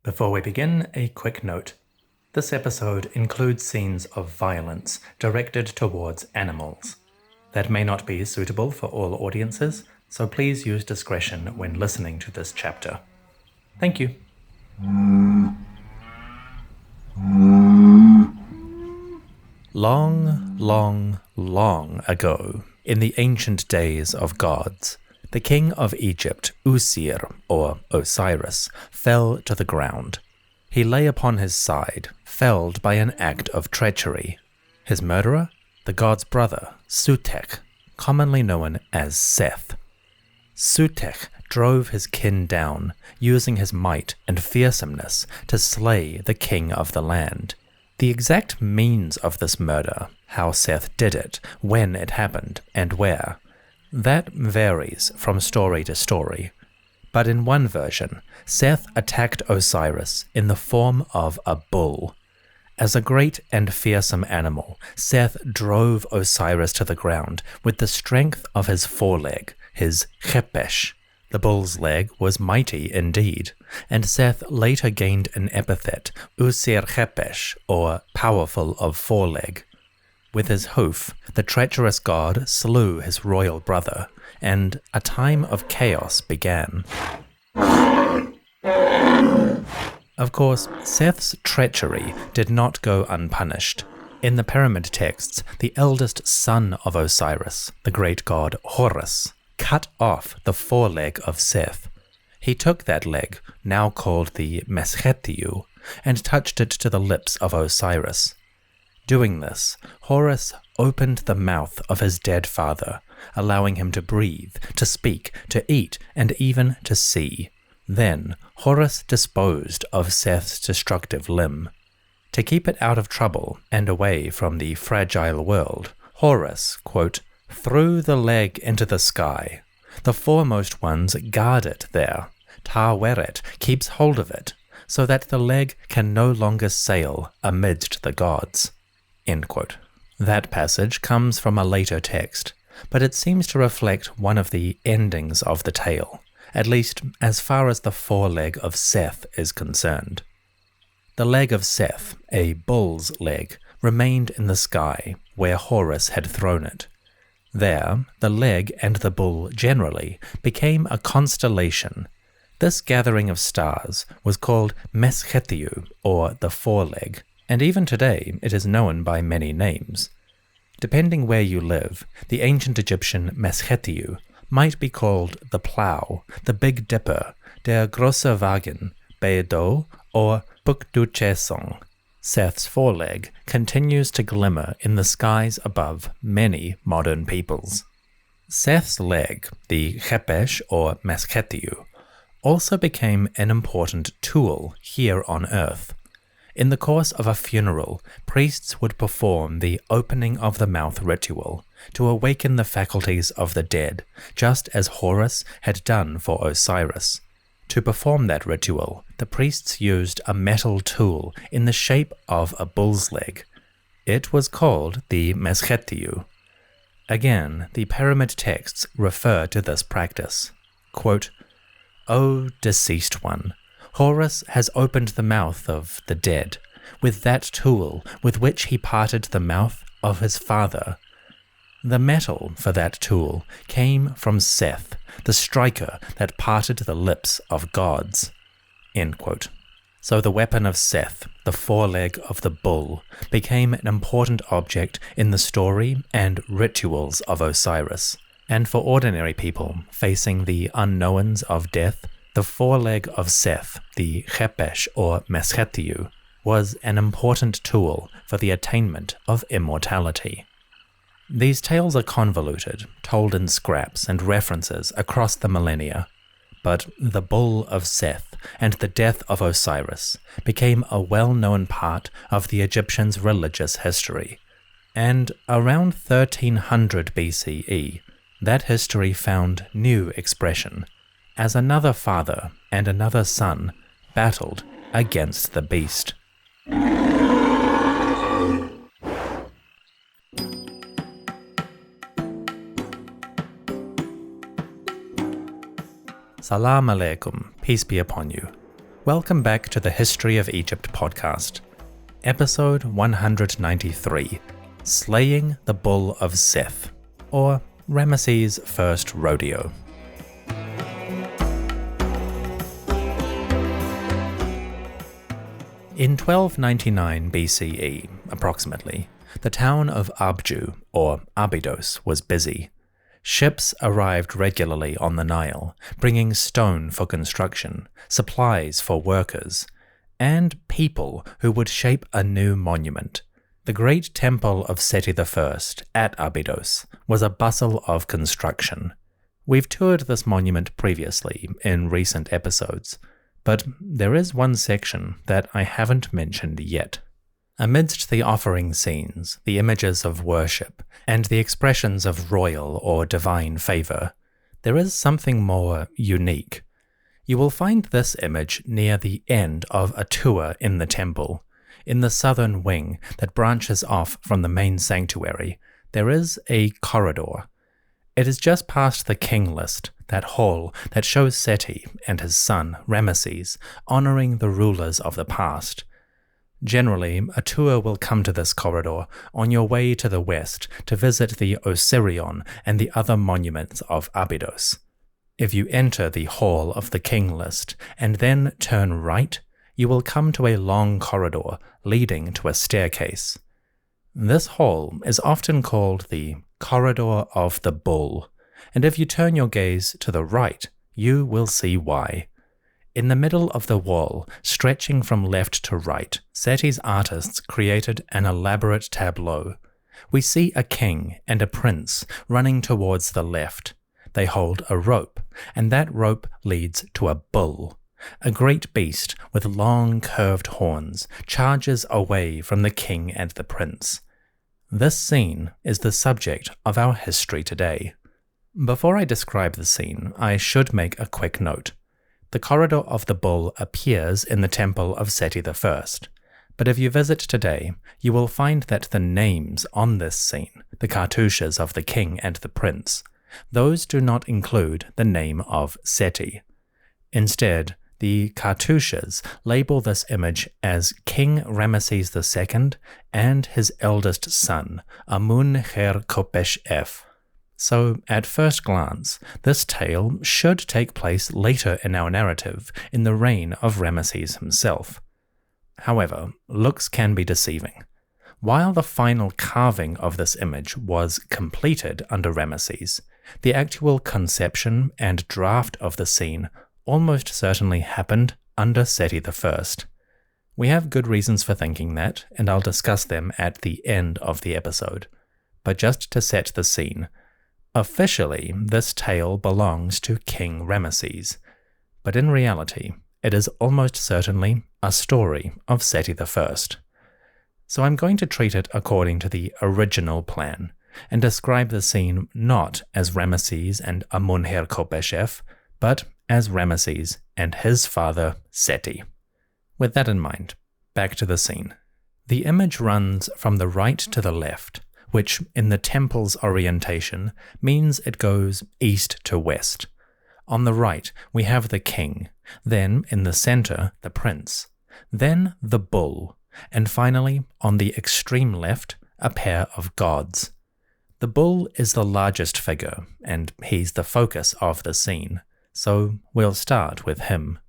Before we begin, a quick note. This episode includes scenes of violence directed towards animals. That may not be suitable for all audiences, so please use discretion when listening to this chapter. Thank you. Long, long, long ago, in the ancient days of gods, the king of Egypt, Usir, or Osiris, fell to the ground. He lay upon his side, felled by an act of treachery. His murderer? The god's brother, Sutekh, commonly known as Seth. Sutekh drove his kin down, using his might and fearsomeness to slay the king of the land. The exact means of this murder, how Seth did it, when it happened, and where, that varies from story to story. But in one version, Seth attacked Osiris in the form of a bull. As a great and fearsome animal, Seth drove Osiris to the ground with the strength of his foreleg, his chepesh. The bull's leg was mighty indeed, and Seth later gained an epithet, Usir chepesh, or powerful of foreleg. With his hoof, the treacherous god slew his royal brother, and a time of chaos began. Of course, Seth's treachery did not go unpunished. In the pyramid texts, the eldest son of Osiris, the great god Horus, cut off the foreleg of Seth. He took that leg, now called the meshetiu, and touched it to the lips of Osiris. Doing this, Horus opened the mouth of his dead father, allowing him to breathe, to speak, to eat, and even to see. Then, Horus disposed of Seth's destructive limb. To keep it out of trouble and away from the fragile world, Horus, quote, threw the leg into the sky. The foremost ones guard it there. Ta-weret keeps hold of it, so that the leg can no longer sail amidst the gods. End quote. That passage comes from a later text, but it seems to reflect one of the endings of the tale, at least as far as the foreleg of Seth is concerned. The leg of Seth, a bull's leg, remained in the sky where Horus had thrown it. There, the leg and the bull generally became a constellation. This gathering of stars was called meshetiu, or the foreleg, and even today it is known by many names. Depending where you live, the ancient Egyptian meshetiu might be called the plough, the Big Dipper, der große Wagen, Bedo, or Bukduchesong. Seth's foreleg continues to glimmer in the skies above many modern peoples. Seth's leg, the chepesh or meshetiu, also became an important tool here on earth. In the course of a funeral, priests would perform the opening of the mouth ritual to awaken the faculties of the dead, just as Horus had done for Osiris. To perform that ritual, the priests used a metal tool in the shape of a bull's leg. It was called the meshetiu. Again, the pyramid texts refer to this practice. Quote, O deceased one, Horus has opened the mouth of the dead with that tool with which he parted the mouth of his father. The metal for that tool came from Seth, the striker that parted the lips of gods. End quote. So the weapon of Seth, the foreleg of the bull, became an important object in the story and rituals of Osiris. And for ordinary people facing the unknowns of death, the foreleg of Seth, the chepesh or meshetiu, was an important tool for the attainment of immortality. These tales are convoluted, told in scraps and references across the millennia, but the bull of Seth and the death of Osiris became a well-known part of the Egyptians' religious history, and around 1300 BCE, that history found new expression, as another father and another son battled against the beast. Salam alaikum, peace be upon you. Welcome back to the History of Egypt podcast, episode 193, Slaying the Bull of Seth, or Ramesses' First Rodeo. In 1299 BCE, approximately, the town of Abju, or Abydos, was busy. Ships arrived regularly on the Nile, bringing stone for construction, supplies for workers, and people who would shape a new monument. The great Temple of Sety I at Abydos was a bustle of construction. We've toured this monument previously in recent episodes, but there is one section that I haven't mentioned yet. Amidst the offering scenes, the images of worship, and the expressions of royal or divine favor, there is something more unique. You will find this image near the end of a tour in the temple. In the southern wing that branches off from the main sanctuary, there is a corridor. It is just past the king list, that hall that shows Seti and his son, Ramesses, honoring the rulers of the past. Generally, a tour will come to this corridor on your way to the west to visit the Osirion and the other monuments of Abydos. If you enter the Hall of the King List and then turn right, you will come to a long corridor leading to a staircase. This hall is often called the Corridor of the Bull, and if you turn your gaze to the right, you will see why. In the middle of the wall, stretching from left to right, Seti's artists created an elaborate tableau. We see a king and a prince running towards the left. They hold a rope, and that rope leads to a bull. A great beast with long curved horns charges away from the king and the prince. This scene is the subject of our history today. Before I describe the scene, I should make a quick note. The corridor of the bull appears in the Temple of Sety I, but if you visit today, you will find that the names on this scene, the cartouches of the king and the prince, those do not include the name of Seti. Instead, the cartouches label this image as King Ramesses II and his eldest son, Amun-her-Kopesh-F. So, at first glance, this tale should take place later in our narrative, in the reign of Ramesses himself. However, looks can be deceiving. While the final carving of this image was completed under Ramesses, the actual conception and draft of the scene almost certainly happened under Seti I. We have good reasons for thinking that, and I'll discuss them at the end of the episode. But just to set the scene, officially, this tale belongs to King Ramesses, but in reality, it is almost certainly a story of Seti I. So I'm going to treat it according to the original plan, and describe the scene not as Ramesses and Amun-her-Kopesh-F, but as Ramesses and his father Seti. With that in mind, back to the scene. The image runs from the right to the left, which in the temple's orientation means it goes east to west. On the right, we have the king, then in the center, the prince, then the bull, and finally, on the extreme left, a pair of gods. The bull is the largest figure, and he's the focus of the scene, so we'll start with him.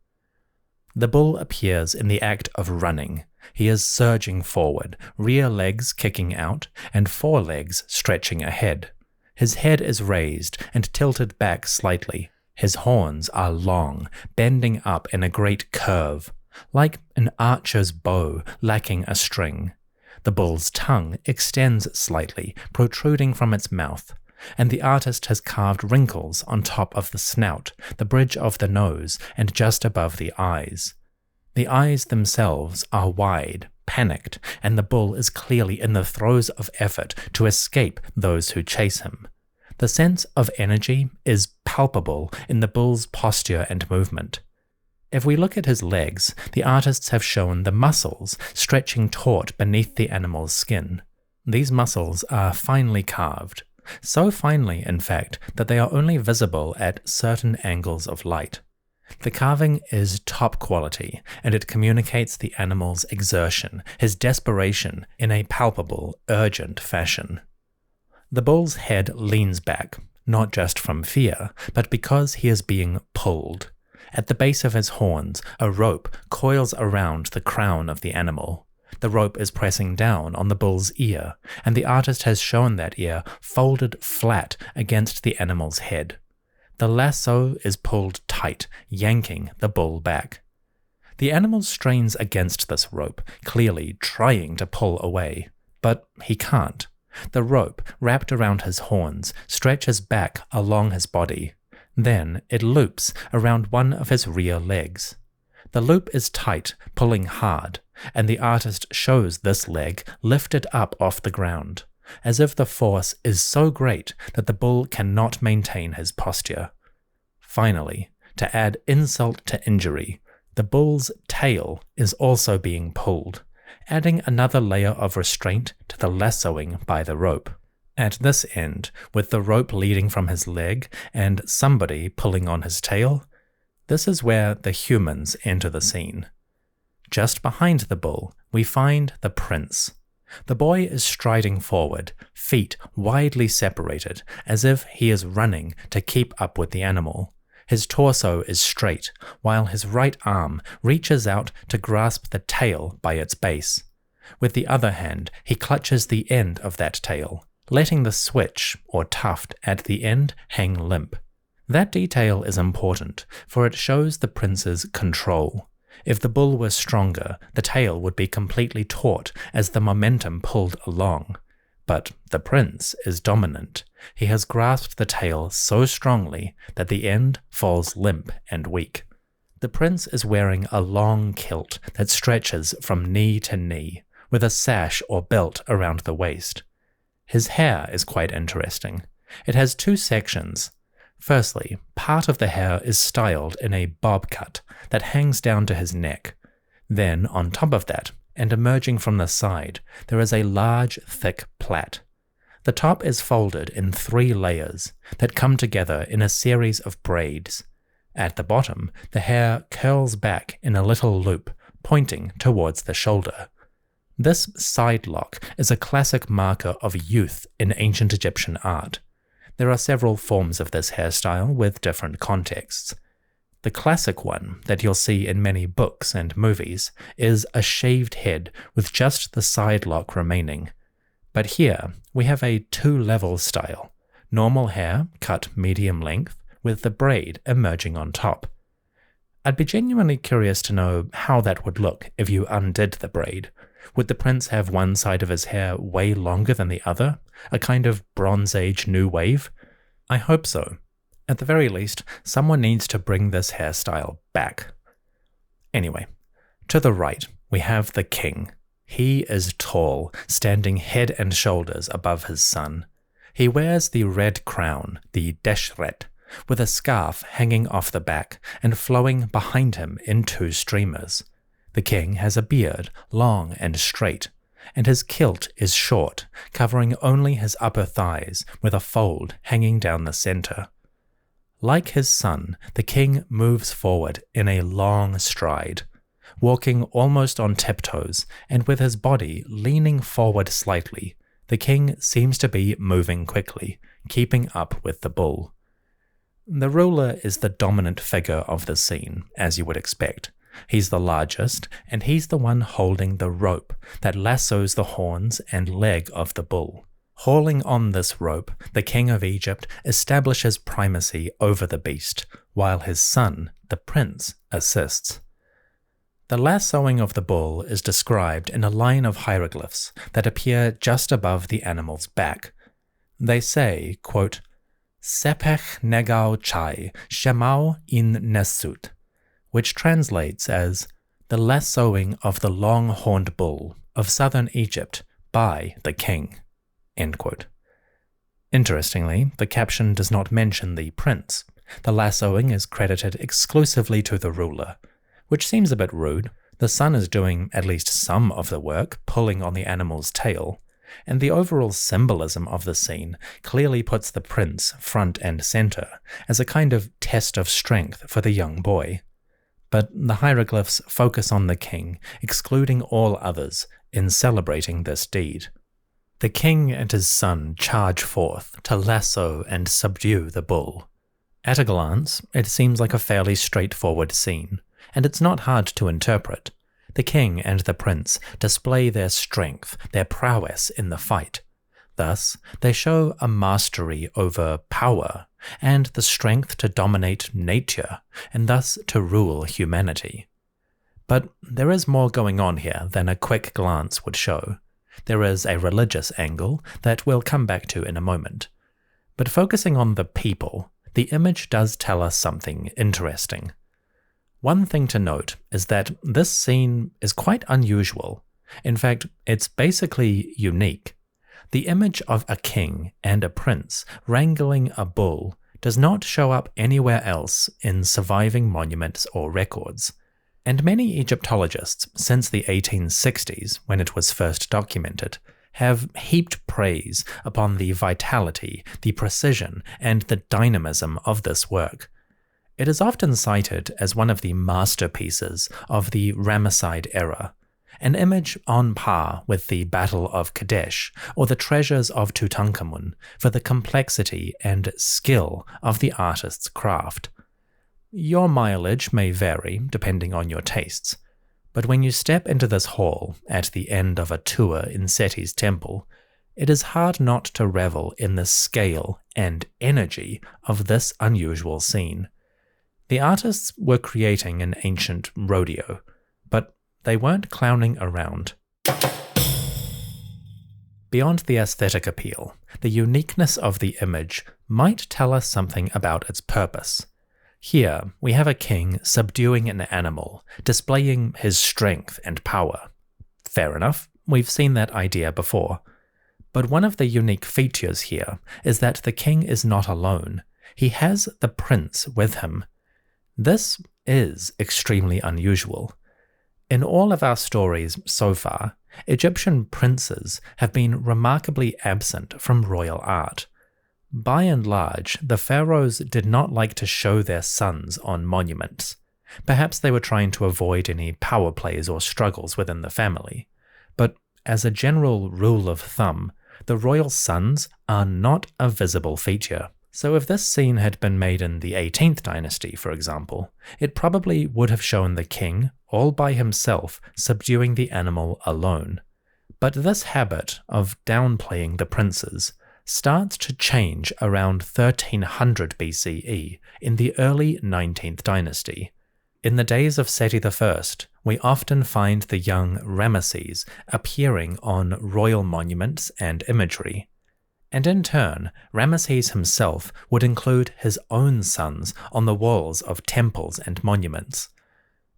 The bull appears in the act of running. He is surging forward, rear legs kicking out, and forelegs stretching ahead. His head is raised and tilted back slightly. His horns are long, bending up in a great curve, like an archer's bow lacking a string. The bull's tongue extends slightly, protruding from its mouth, and the artist has carved wrinkles on top of the snout, the bridge of the nose, and just above the eyes. The eyes themselves are wide, panicked, and the bull is clearly in the throes of effort to escape those who chase him. The sense of energy is palpable in the bull's posture and movement. If we look at his legs, the artists have shown the muscles stretching taut beneath the animal's skin. These muscles are finely carved, so finely, in fact, that they are only visible at certain angles of light. The carving is top quality, and it communicates the animal's exertion, his desperation, in a palpable, urgent fashion. The bull's head leans back, not just from fear, but because he is being pulled. At the base of his horns, a rope coils around the crown of the animal. The rope is pressing down on the bull's ear, and the artist has shown that ear folded flat against the animal's head. The lasso is pulled tight, yanking the bull back. The animal strains against this rope, clearly trying to pull away, but he can't. The rope, wrapped around his horns, stretches back along his body. Then it loops around one of his rear legs. The loop is tight, pulling hard, and the artist shows this leg lifted up off the ground, as if the force is so great that the bull cannot maintain his posture. Finally, to add insult to injury, the bull's tail is also being pulled, adding another layer of restraint to the lassoing by the rope. At this end, with the rope leading from his leg and somebody pulling on his tail, this is where the humans enter the scene. Just behind the bull, we find the prince. The boy is striding forward, feet widely separated, as if he is running to keep up with the animal. His torso is straight, while his right arm reaches out to grasp the tail by its base. With the other hand, he clutches the end of that tail, letting the switch, or tuft, at the end hang limp. That detail is important, for it shows the prince's control. If the bull were stronger, the tail would be completely taut as the momentum pulled along. But the prince is dominant. He has grasped the tail so strongly that the end falls limp and weak. The prince is wearing a long kilt that stretches from knee to knee, with a sash or belt around the waist. His hair is quite interesting. It has two sections. Firstly, part of the hair is styled in a bob cut that hangs down to his neck. Then, on top of that, and emerging from the side, there is a large, thick plait. The top is folded in 3 layers that come together in a series of braids. At the bottom, the hair curls back in a little loop, pointing towards the shoulder. This side lock is a classic marker of youth in ancient Egyptian art. There are several forms of this hairstyle with different contexts. The classic one that you'll see in many books and movies is a shaved head with just the side lock remaining. But here we have a 2-level style, normal hair cut medium length with the braid emerging on top. I'd be genuinely curious to know how that would look if you undid the braid. Would the prince have one side of his hair way longer than the other? A kind of Bronze Age new wave? I hope so. At the very least, someone needs to bring this hairstyle back. Anyway, to the right, we have the king. He is tall, standing head and shoulders above his son. He wears the red crown, the deshret, with a scarf hanging off the back and flowing behind him in 2 streamers. The king has a beard, long and straight, and his kilt is short, covering only his upper thighs with a fold hanging down the center. Like his son, the king moves forward in a long stride, walking almost on tiptoes and with his body leaning forward slightly. The king seems to be moving quickly, keeping up with the bull. The ruler is the dominant figure of the scene, as you would expect. He's the largest, and he's the one holding the rope that lassos the horns and leg of the bull. Hauling on this rope, the king of Egypt establishes primacy over the beast, while his son, the prince, assists. The lassoing of the bull is described in a line of hieroglyphs that appear just above the animal's back. They say, quote, Sepech negau chai shemau in nesut, which translates as the lassoing of the long-horned bull of southern Egypt by the king. End quote. Interestingly, the caption does not mention the prince. The lassoing is credited exclusively to the ruler, which seems a bit rude. The son is doing at least some of the work, pulling on the animal's tail. and the overall symbolism of the scene clearly puts the prince front and center as a kind of test of strength for the young boy. But the hieroglyphs focus on the king, excluding all others in celebrating this deed. The king and his son charge forth to lasso and subdue the bull. At a glance, it seems like a fairly straightforward scene, and it's not hard to interpret. The king and the prince display their strength, their prowess in the fight. Thus, they show a mastery over power, and the strength to dominate nature, and thus to rule humanity. But there is more going on here than a quick glance would show. There is a religious angle that we'll come back to in a moment. But focusing on the people, the image does tell us something interesting. One thing to note is that this scene is quite unusual. In fact, it's basically unique. The image of a king and a prince wrangling a bull does not show up anywhere else in surviving monuments or records. And many Egyptologists, since the 1860s, when it was first documented, have heaped praise upon the vitality, the precision, and the dynamism of this work. It is often cited as one of the masterpieces of the Ramesside era, an image on par with the Battle of Kadesh or the treasures of Tutankhamun for the complexity and skill of the artist's craft. Your mileage may vary depending on your tastes, but when you step into this hall at the end of a tour in Seti's temple, it is hard not to revel in the scale and energy of this unusual scene. The artists were creating an ancient rodeo, but they weren't clowning around. Beyond the aesthetic appeal, the uniqueness of the image might tell us something about its purpose. Here, we have a king subduing an animal, displaying his strength and power. Fair enough, we've seen that idea before. But one of the unique features here is that the king is not alone. He has the prince with him. This is extremely unusual. In all of our stories so far, Egyptian princes have been remarkably absent from royal art. By and large, the pharaohs did not like to show their sons on monuments. Perhaps they were trying to avoid any power plays or struggles within the family. But as a general rule of thumb, the royal sons are not a visible feature. So if this scene had been made in the 18th dynasty, for example, it probably would have shown the king, all by himself, subduing the animal alone. But this habit of downplaying the princes starts to change around 1300 BCE in the early 19th dynasty. In the days of Seti I, we often find the young Ramesses appearing on royal monuments and imagery. And in turn, Ramesses himself would include his own sons on the walls of temples and monuments.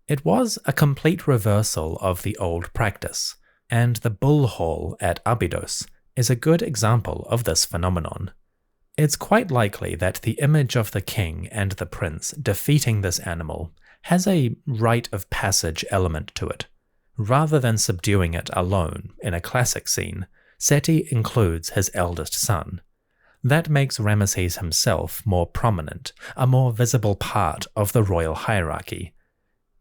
It was a complete reversal of the old practice, and the bull hall at Abydos is a good example of this phenomenon. It's quite likely that the image of the king and the prince defeating this animal has a rite of passage element to it. Rather than subduing it alone in a classic scene, Seti includes his eldest son. That makes Ramesses himself more prominent, a more visible part of the royal hierarchy.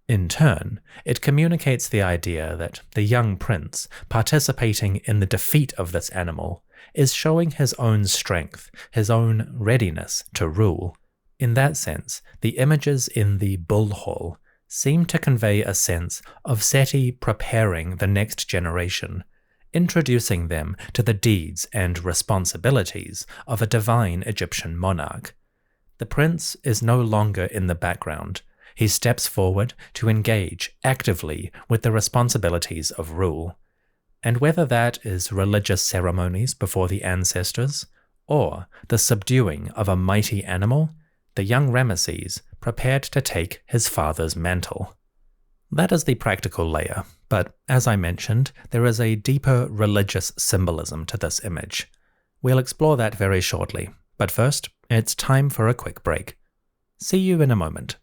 In turn, it communicates the idea that the young prince, participating in the defeat of this animal, is showing his own strength, his own readiness to rule. In that sense, the images in the bull hall seem to convey a sense of Seti preparing the next generation, introducing them to the deeds and responsibilities of a divine Egyptian monarch. The prince is no longer in the background. He steps forward to engage actively with the responsibilities of rule. And whether that is religious ceremonies before the ancestors, or the subduing of a mighty animal, the young Ramesses prepared to take his father's mantle. That is the practical layer, but as I mentioned, there is a deeper religious symbolism to this image. We'll explore that very shortly, but first, it's time for a quick break. See you in a moment.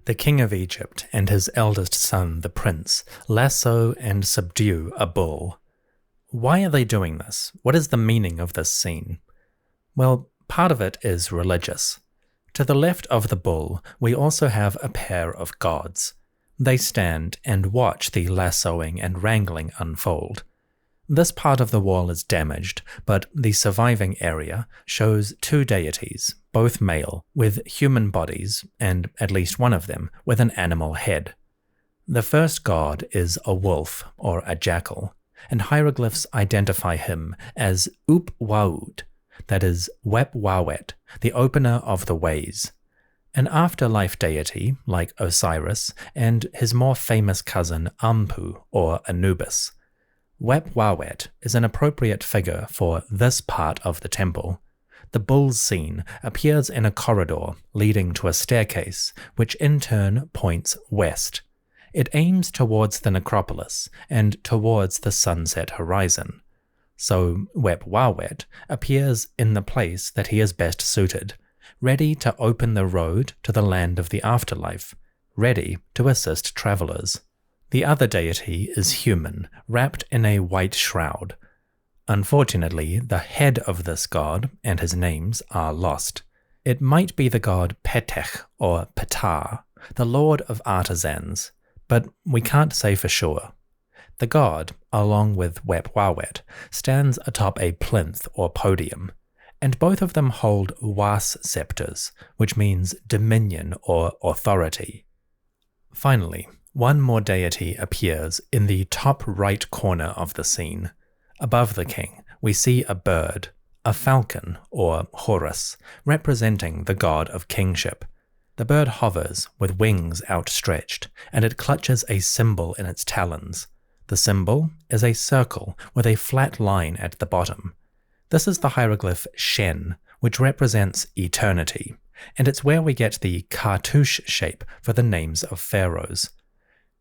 The king of Egypt and his eldest son, the prince, lasso and subdue a bull. Why are they doing this? What is the meaning of this scene? Well, part of it is religious. To the left of the bull, we also have a pair of gods. They stand and watch the lassoing and wrangling unfold. This part of the wall is damaged, but the surviving area shows two deities, both male, with human bodies, and at least one of them with an animal head. The first god is a wolf, or a jackal, and hieroglyphs identify him as Up-Waud, that is, Wep-Wawet, the opener of the ways, an afterlife deity like Osiris and his more famous cousin Ampu, or Anubis. Wep-Wawet is an appropriate figure for this part of the temple. The bull's scene appears in a corridor leading to a staircase, which in turn points west. It aims towards the necropolis and towards the sunset horizon. So Wep-Wawet appears in the place that he is best suited, ready to open the road to the land of the afterlife, ready to assist travelers. The other deity is human, wrapped in a white shroud. Unfortunately, the head of this god and his names are lost. It might be the god Petech or Ptah, the lord of artisans, but we can't say for sure. The god, along with Wep-Wawet, stands atop a plinth or podium, and both of them hold was scepters, which means dominion or authority. Finally, one more deity appears in the top right corner of the scene. Above the king, we see a bird, a falcon or Horus, representing the god of kingship. The bird hovers with wings outstretched, and it clutches a symbol in its talons. The symbol is a circle with a flat line at the bottom. This is the hieroglyph Shen, which represents eternity, and it's where we get the cartouche shape for the names of pharaohs.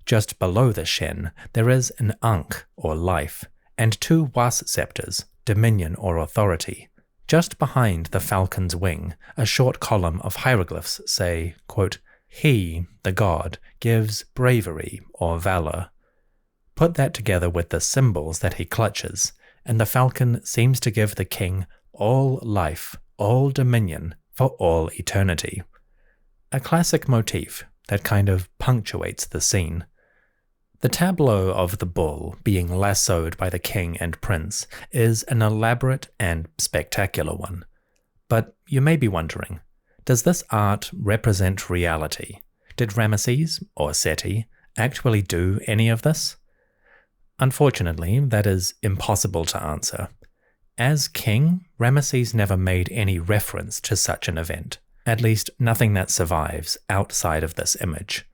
Just below the Shen, there is an Ankh, or life, and two was scepters, dominion or authority. Just behind the falcon's wing, a short column of hieroglyphs say, quote, "He, the god, gives bravery or valor." Put that together with the symbols that he clutches, and the falcon seems to give the king all life, all dominion, for all eternity. A classic motif that kind of punctuates the scene. The tableau of the bull being lassoed by the king and prince is an elaborate and spectacular one. But you may be wondering, does this art represent reality? Did Ramesses, or Seti, actually do any of this? Unfortunately, that is impossible to answer. As king, Ramesses never made any reference to such an event, at least nothing that survives outside of this image.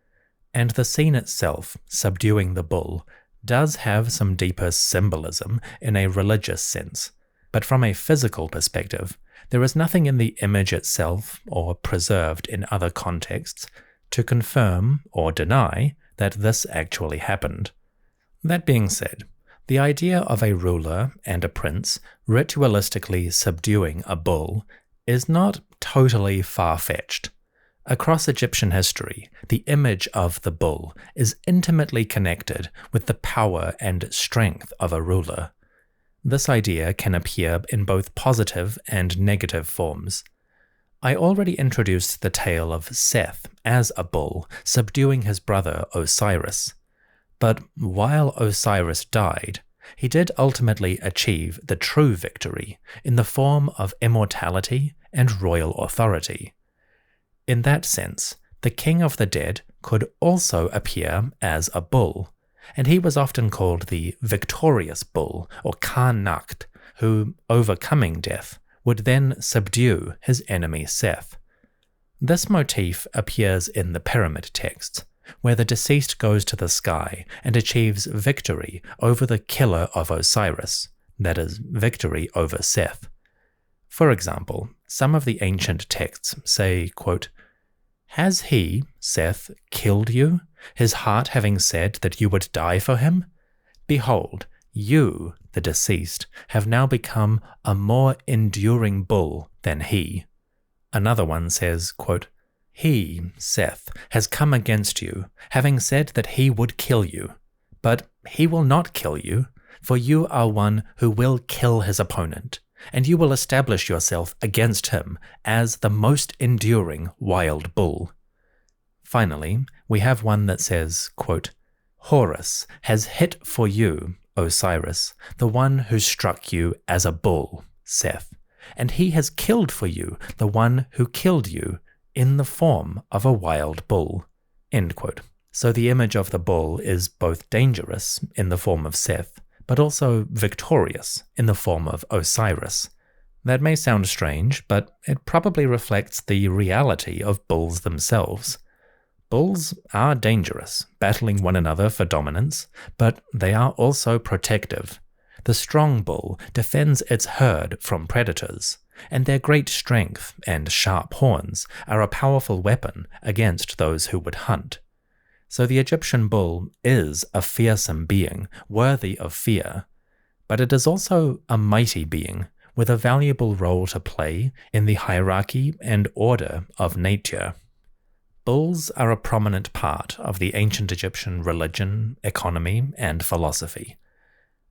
And the scene itself, subduing the bull, does have some deeper symbolism in a religious sense, but from a physical perspective, there is nothing in the image itself or preserved in other contexts to confirm or deny that this actually happened. That being said, the idea of a ruler and a prince ritualistically subduing a bull is not totally far-fetched. Across Egyptian history, the image of the bull is intimately connected with the power and strength of a ruler. This idea can appear in both positive and negative forms. I already introduced the tale of Seth as a bull subduing his brother Osiris. But while Osiris died, he did ultimately achieve the true victory in the form of immortality and royal authority. In that sense, the king of the dead could also appear as a bull, and he was often called the victorious bull or Karnacht, who, overcoming death, would then subdue his enemy Seth. This motif appears in the pyramid texts, where the deceased goes to the sky and achieves victory over the killer of Osiris, that is, victory over Seth. For example, some of the ancient texts say, quote, "Has he, Seth, killed you, his heart having said that you would die for him? Behold, you, the deceased, have now become a more enduring bull than he." Another one says, quote, He, Seth, has come against you, having said that he would kill you. But he will not kill you, for you are one who will kill his opponent, and you will establish yourself against him as the most enduring wild bull. Finally, we have one that says, quote, Horus has hit for you, Osiris, the one who struck you as a bull, Seth, and he has killed for you the one who killed you in the form of a wild bull. End quote. So the image of the bull is both dangerous in the form of Seth, but also victorious in the form of Osiris. That may sound strange, but it probably reflects the reality of bulls themselves. Bulls are dangerous, battling one another for dominance, but they are also protective. The strong bull defends its herd from predators, and their great strength and sharp horns are a powerful weapon against those who would hunt. So the Egyptian bull is a fearsome being, worthy of fear, but it is also a mighty being with a valuable role to play in the hierarchy and order of nature. Bulls are a prominent part of the ancient Egyptian religion, economy, and philosophy.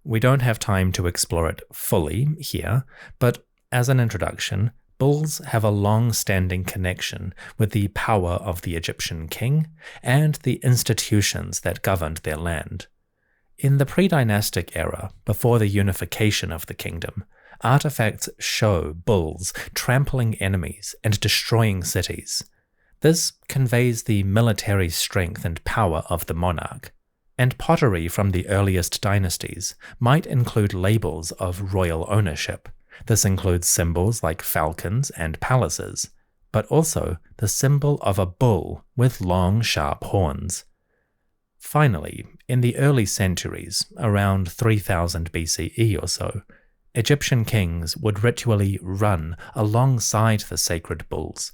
We don't have time to explore it fully here, but as an introduction, bulls have a long-standing connection with the power of the Egyptian king and the institutions that governed their land. In the pre-dynastic era, before the unification of the kingdom, artifacts show bulls trampling enemies and destroying cities. This conveys the military strength and power of the monarch. And pottery from the earliest dynasties might include labels of royal ownership. This includes symbols like falcons and palaces, but also the symbol of a bull with long, sharp horns. Finally, in the early centuries, around 3000 BCE or so, Egyptian kings would ritually run alongside the sacred bulls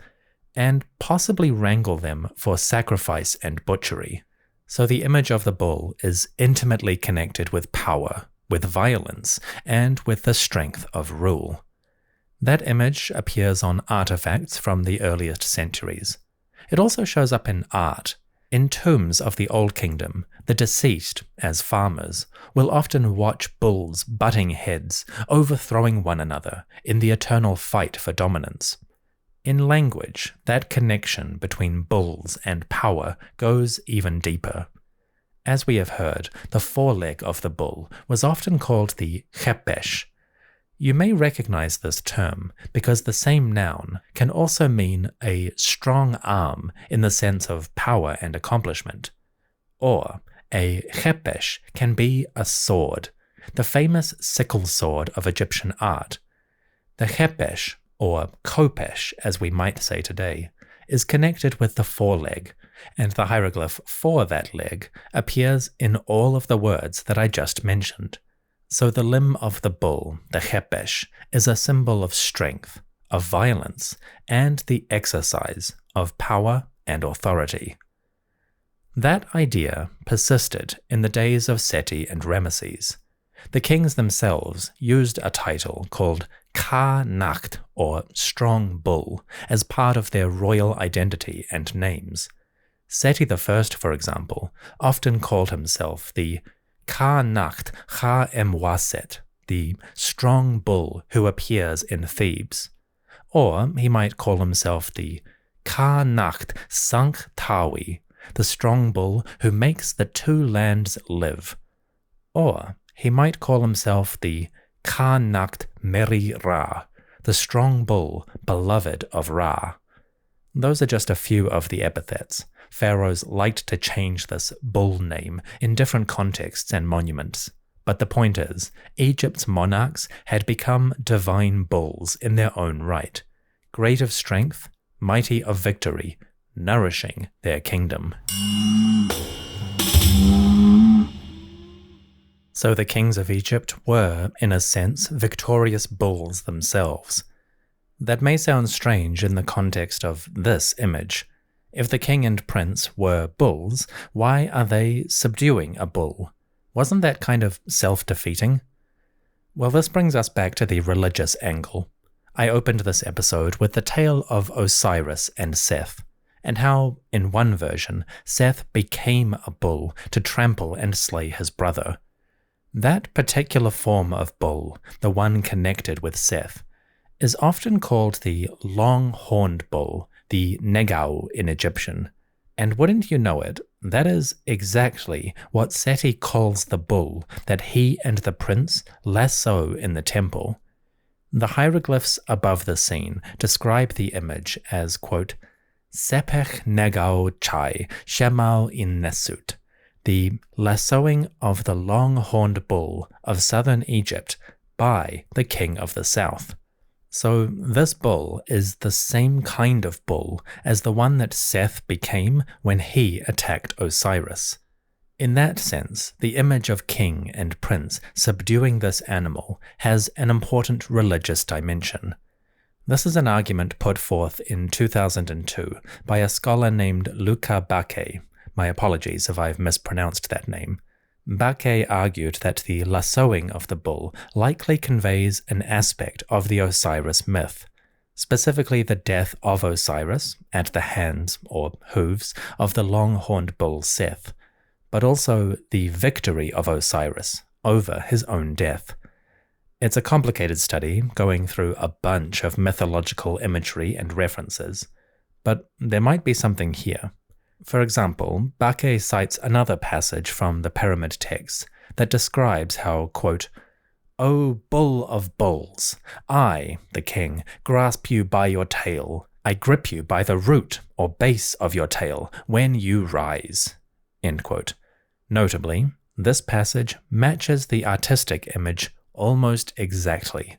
and possibly wrangle them for sacrifice and butchery. So the image of the bull is intimately connected with power, with violence, and with the strength of rule. That image appears on artifacts from the earliest centuries. It also shows up in art. In tombs of the Old Kingdom, the deceased, as farmers, will often watch bulls butting heads, overthrowing one another in the eternal fight for dominance. In language, that connection between bulls and power goes even deeper. As we have heard, the foreleg of the bull was often called the chepesh. You may recognize this term because the same noun can also mean a strong arm in the sense of power and accomplishment. Or a chepesh can be a sword, the famous sickle sword of Egyptian art. The chepesh, or kopesh as we might say today, is connected with the foreleg, and the hieroglyph for that leg appears in all of the words that I just mentioned. So the limb of the bull, the chepesh, is a symbol of strength, of violence, and the exercise of power and authority. That idea persisted in the days of Seti and Ramesses. The kings themselves used a title called Ka-Nacht, or Strong Bull, as part of their royal identity and names. Seti I, for example, often called himself the Ka-Nacht Ha-Emwaset, the Strong Bull who appears in Thebes. Or he might call himself the Ka-Nacht Sankt-Tawi, the Strong Bull who makes the two lands live. Or he might call himself the Ka-Nacht Meri Ra, the Strong Bull beloved of Ra. Those are just a few of the epithets. Pharaohs liked to change this bull name in different contexts and monuments. But the point is, Egypt's monarchs had become divine bulls in their own right, great of strength, mighty of victory, nourishing their kingdom. So the kings of Egypt were, in a sense, victorious bulls themselves. That may sound strange in the context of this image. If the king and prince were bulls, why are they subduing a bull? Wasn't that kind of self-defeating? Well, this brings us back to the religious angle. I opened this episode with the tale of Osiris and Seth. and how, in one version, Seth became a bull to trample and slay his brother. That particular form of bull, the one connected with Seth, is often called the long-horned bull, the negau in Egyptian. And wouldn't you know it, that is exactly what Seti calls the bull that he and the prince lasso in the temple. The hieroglyphs above the scene describe the image as, quote, Sepech negau chai shemal in nesut, the lassoing of the long-horned bull of southern Egypt by the king of the south. So this bull is the same kind of bull as the one that Seth became when he attacked Osiris. In that sense, the image of king and prince subduing this animal has an important religious dimension. This is an argument put forth in 2002 by a scholar named Luca Baqué. My apologies if I've mispronounced that name. Baqué argued that the lassoing of the bull likely conveys an aspect of the Osiris myth, specifically the death of Osiris at the hands, or hooves, of the long-horned bull Seth, but also the victory of Osiris over his own death. It's a complicated study, going through a bunch of mythological imagery and references, but there might be something here. For example, Baqué cites another passage from the pyramid texts that describes how, quote, O bull of bulls, I, the king, grasp you by your tail. I grip you by the root or base of your tail when you rise. End quote. Notably, this passage matches the artistic image almost exactly.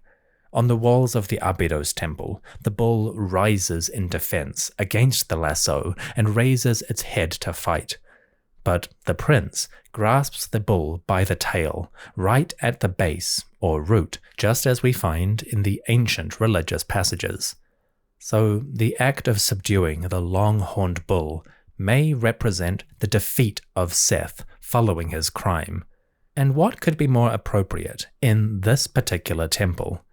On the walls of the Abydos temple, the bull rises in defense against the lasso and raises its head to fight. But the prince grasps the bull by the tail, right at the base or root, just as we find in the ancient religious passages. So the act of subduing the long-horned bull may represent the defeat of Seth following his crime. And what could be more appropriate in this particular temple?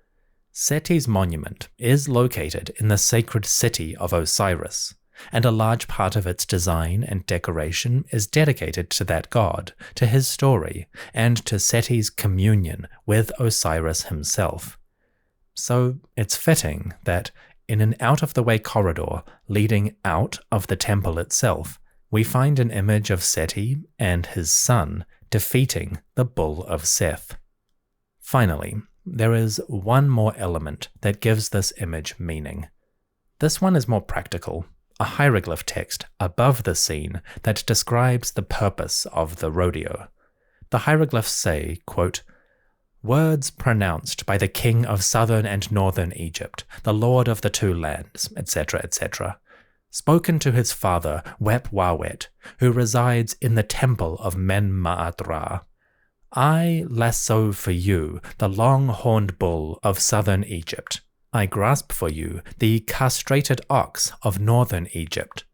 Seti's monument is located in the sacred city of Osiris, and a large part of its design and decoration is dedicated to that god, to his story, and to Seti's communion with Osiris himself. So it's fitting that in an out-of-the-way corridor leading out of the temple itself, we find an image of Seti and his son defeating the bull of Seth. Finally, there is one more element that gives this image meaning. This one is more practical, a hieroglyph text above the scene that describes the purpose of the rodeo. The hieroglyphs say, quote, Words pronounced by the king of southern and northern Egypt, the lord of the two lands, etc., etc., spoken to his father Wep-Wawet, who resides in the temple of Men-Ma'at-Ra. I lasso for you the long-horned bull of southern Egypt. I grasp for you the castrated ox of northern Egypt.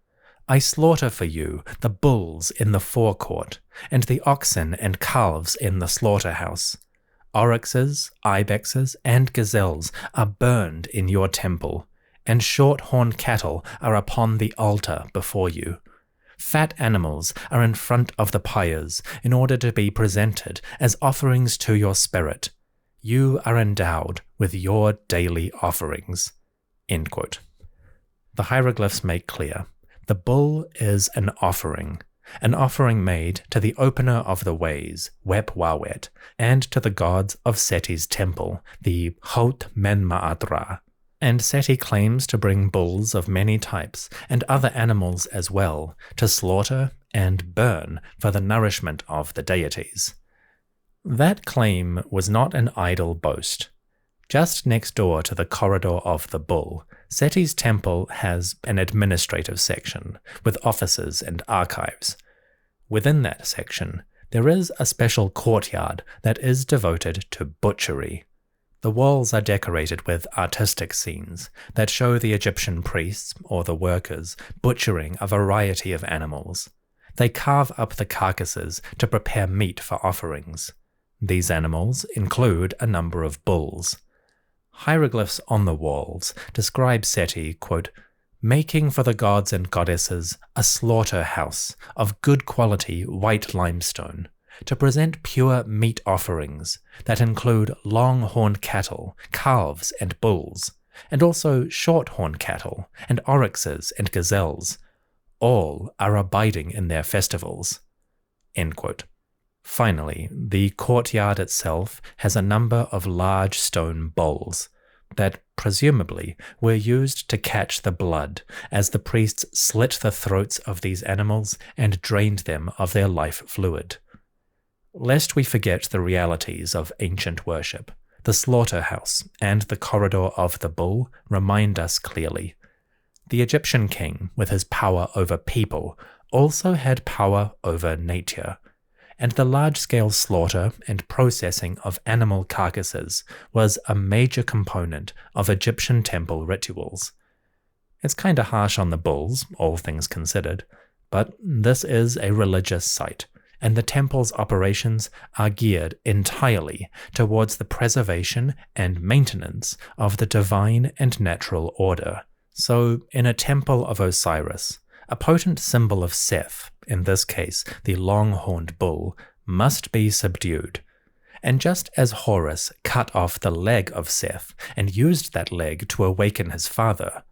I slaughter for you the bulls in the forecourt, and the oxen and calves in the slaughterhouse. Oryxes, ibexes, and gazelles are burned in your temple, and short-horned cattle are upon the altar before you. Fat animals are in front of the pyres in order to be presented as offerings to your spirit. You are endowed with your daily offerings. End quote. The hieroglyphs make clear the bull is an offering made to the opener of the ways, Wep-Wawet, and to the gods of Seti's temple, the Haut Men-Ma'at-Ra. And Seti claims to bring bulls of many types and other animals as well to slaughter and burn for the nourishment of the deities. That claim was not an idle boast. Just next door to the corridor of the bull, Seti's temple has an administrative section with offices and archives. Within that section, there is a special courtyard that is devoted to butchery. The walls are decorated with artistic scenes that show the Egyptian priests, or the workers, butchering a variety of animals. They carve up the carcasses to prepare meat for offerings. These animals include a number of bulls. Hieroglyphs on the walls describe Seti, quote, making for the gods and goddesses a slaughterhouse of good quality white limestone, to present pure meat offerings that include long-horned cattle, calves and bulls, and also short-horned cattle and oryxes and gazelles. All are abiding in their festivals." End quote. Finally, the courtyard itself has a number of large stone bowls that presumably were used to catch the blood as the priests slit the throats of these animals and drained them of their life fluid. Lest we forget the realities of ancient worship, the slaughterhouse and the corridor of the bull remind us clearly. The Egyptian king, with his power over people, also had power over nature, and the large-scale slaughter and processing of animal carcasses was a major component of Egyptian temple rituals. It's kinda harsh on the bulls, all things considered, but this is a religious site, and the temple's operations are geared entirely towards the preservation and maintenance of the divine and natural order. So, in a temple of Osiris, a potent symbol of Seth, in this case the long-horned bull, must be subdued. And just as Horus cut off the leg of Seth and used that leg to awaken his father,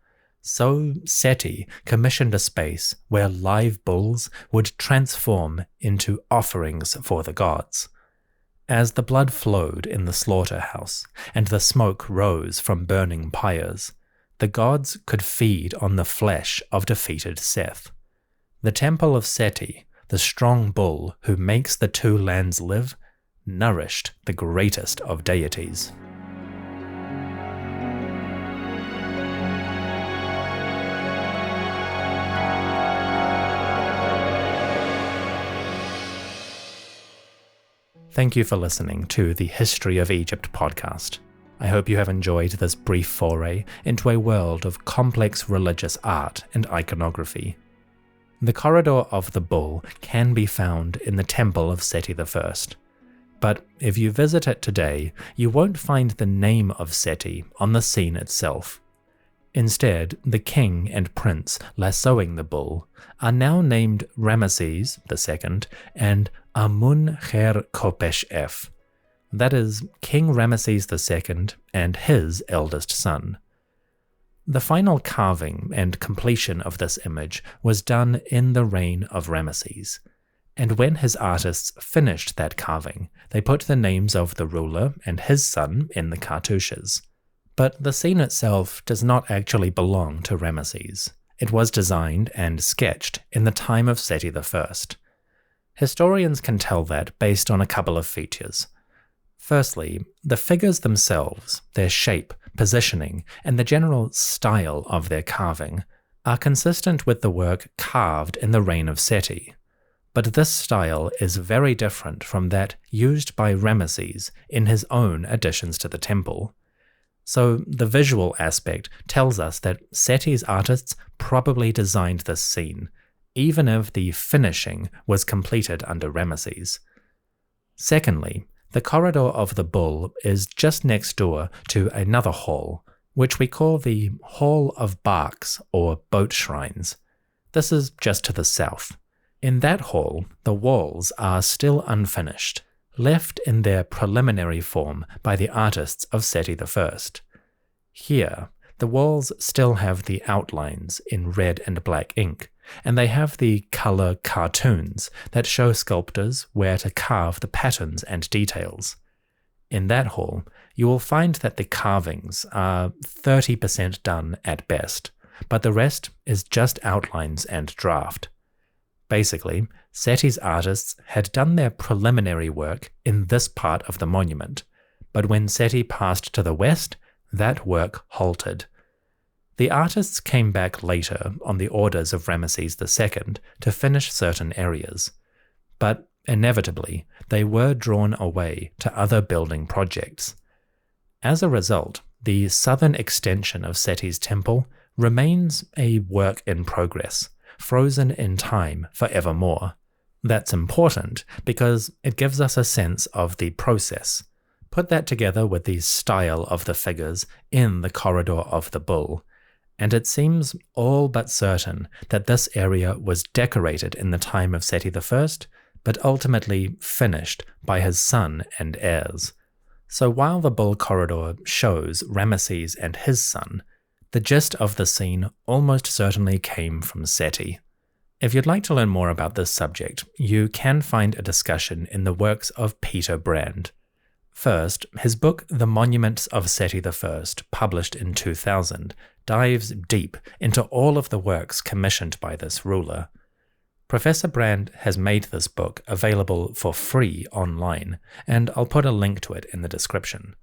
so Seti commissioned a space where live bulls would transform into offerings for the gods. As the blood flowed in the slaughterhouse and the smoke rose from burning pyres, the gods could feed on the flesh of defeated Seth. The Temple of Seti, the strong bull who makes the two lands live, nourished the greatest of deities. Thank you for listening to the History of Egypt podcast. I hope you have enjoyed this brief foray into a world of complex religious art and iconography. The corridor of the bull can be found in the Temple of Seti I, but if you visit it today, you won't find the name of Seti on the scene itself. Instead, the king and prince lassoing the bull are now named Ramesses II and Amun-Kher-Kopesh-F. That is, King Ramesses II and his eldest son. The final carving and completion of this image was done in the reign of Ramesses, and when his artists finished that carving, they put the names of the ruler and his son in the cartouches. But the scene itself does not actually belong to Ramesses. It was designed and sketched in the time of Seti I. Historians can tell that based on a couple of features. Firstly, the figures themselves, their shape, positioning, and the general style of their carving are consistent with the work carved in the reign of Seti. But this style is very different from that used by Ramesses in his own additions to the temple. So the visual aspect tells us that Seti's artists probably designed this scene, even if the finishing was completed under Ramesses. Secondly, the corridor of the bull is just next door to another hall, which we call the Hall of Barks or Boat Shrines. This is just to the south. In that hall, the walls are still unfinished, left in their preliminary form by the artists of Seti I. Here, the walls still have the outlines in red and black ink, and they have the color cartoons that show sculptors where to carve the patterns and details. In that hall, you will find that the carvings are 30% done at best, but the rest is just outlines and draft. Basically, Seti's artists had done their preliminary work in this part of the monument, but when Seti passed to the west, that work halted. The artists came back later on the orders of Ramesses II to finish certain areas, but inevitably they were drawn away to other building projects. As a result, the southern extension of Seti's temple remains a work in progress, frozen in time forevermore. That's important because it gives us a sense of the process. Put that together with the style of the figures in the corridor of the bull, and it seems all but certain that this area was decorated in the time of Seti I, but ultimately finished by his son and heirs. So while the bull corridor shows Ramesses and his son, the gist of the scene almost certainly came from Seti. If you'd like to learn more about this subject, you can find a discussion in the works of Peter Brand. First, his book The Monuments of Seti I, published in 2000, dives deep into all of the works commissioned by this ruler. Professor Brand has made this book available for free online, and I'll put a link to it in the description.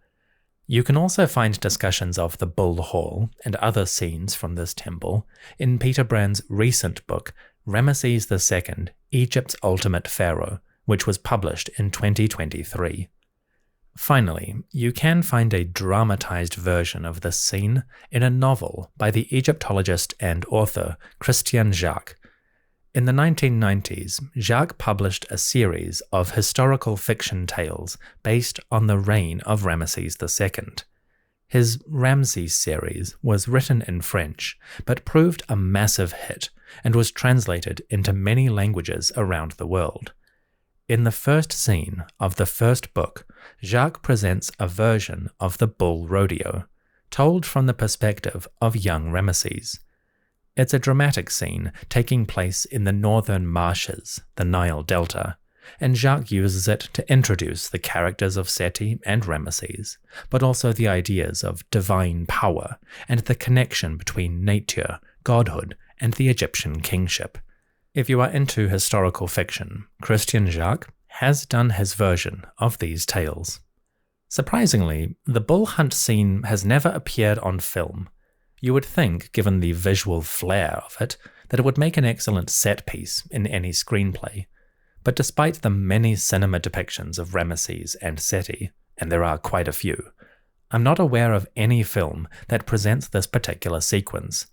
You can also find discussions of the Bull Hall and other scenes from this temple in Peter Brand's recent book, Ramesses II, Egypt's Ultimate Pharaoh, which was published in 2023. Finally, you can find a dramatized version of this scene in a novel by the Egyptologist and author Christian Jacques. In the 1990s, Jacques published a series of historical fiction tales based on the reign of Ramesses II. His Ramses series was written in French, but proved a massive hit and was translated into many languages around the world. In the first scene of the first book, Jacques presents a version of the bull rodeo, told from the perspective of young Ramesses. It's a dramatic scene taking place in the northern marshes, the Nile Delta, and Jacques uses it to introduce the characters of Seti and Ramesses, but also the ideas of divine power and the connection between nature, godhood, and the Egyptian kingship. If you are into historical fiction, Christian Jacques has done his version of these tales. Surprisingly, the bull hunt scene has never appeared on film. You would think, given the visual flair of it, that it would make an excellent set piece in any screenplay. But despite the many cinema depictions of Ramesses and Seti, and there are quite a few, I'm not aware of any film that presents this particular sequence.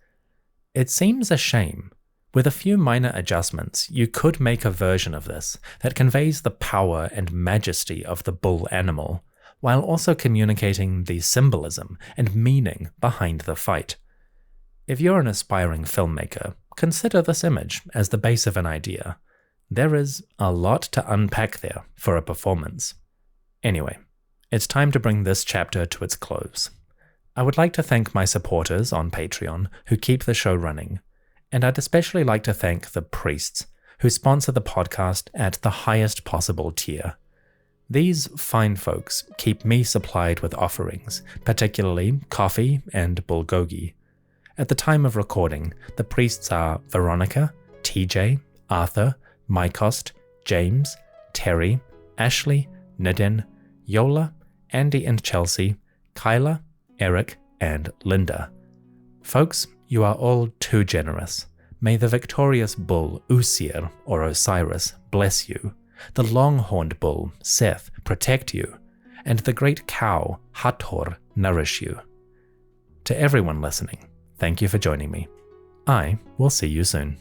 It seems a shame. With a few minor adjustments, you could make a version of this that conveys the power and majesty of the bull animal, while also communicating the symbolism and meaning behind the fight. If you're an aspiring filmmaker, consider this image as the base of an idea. There is a lot to unpack there for a performance. Anyway, it's time to bring this chapter to its close. I would like to thank my supporters on Patreon who keep the show running, and I'd especially like to thank the priests who sponsor the podcast at the highest possible tier. These fine folks keep me supplied with offerings, particularly coffee and bulgogi. At the time of recording, the priests are Veronica, TJ, Arthur, Mycost, James, Terry, Ashley, Nadine, Yola, Andy and Chelsea, Kyla, Eric, and Linda. Folks, you are all too generous. May the victorious bull Usir, or Osiris, bless you, the long-horned bull Seth protect you, and the great cow Hathor nourish you. To everyone listening, thank you for joining me. I will see you soon.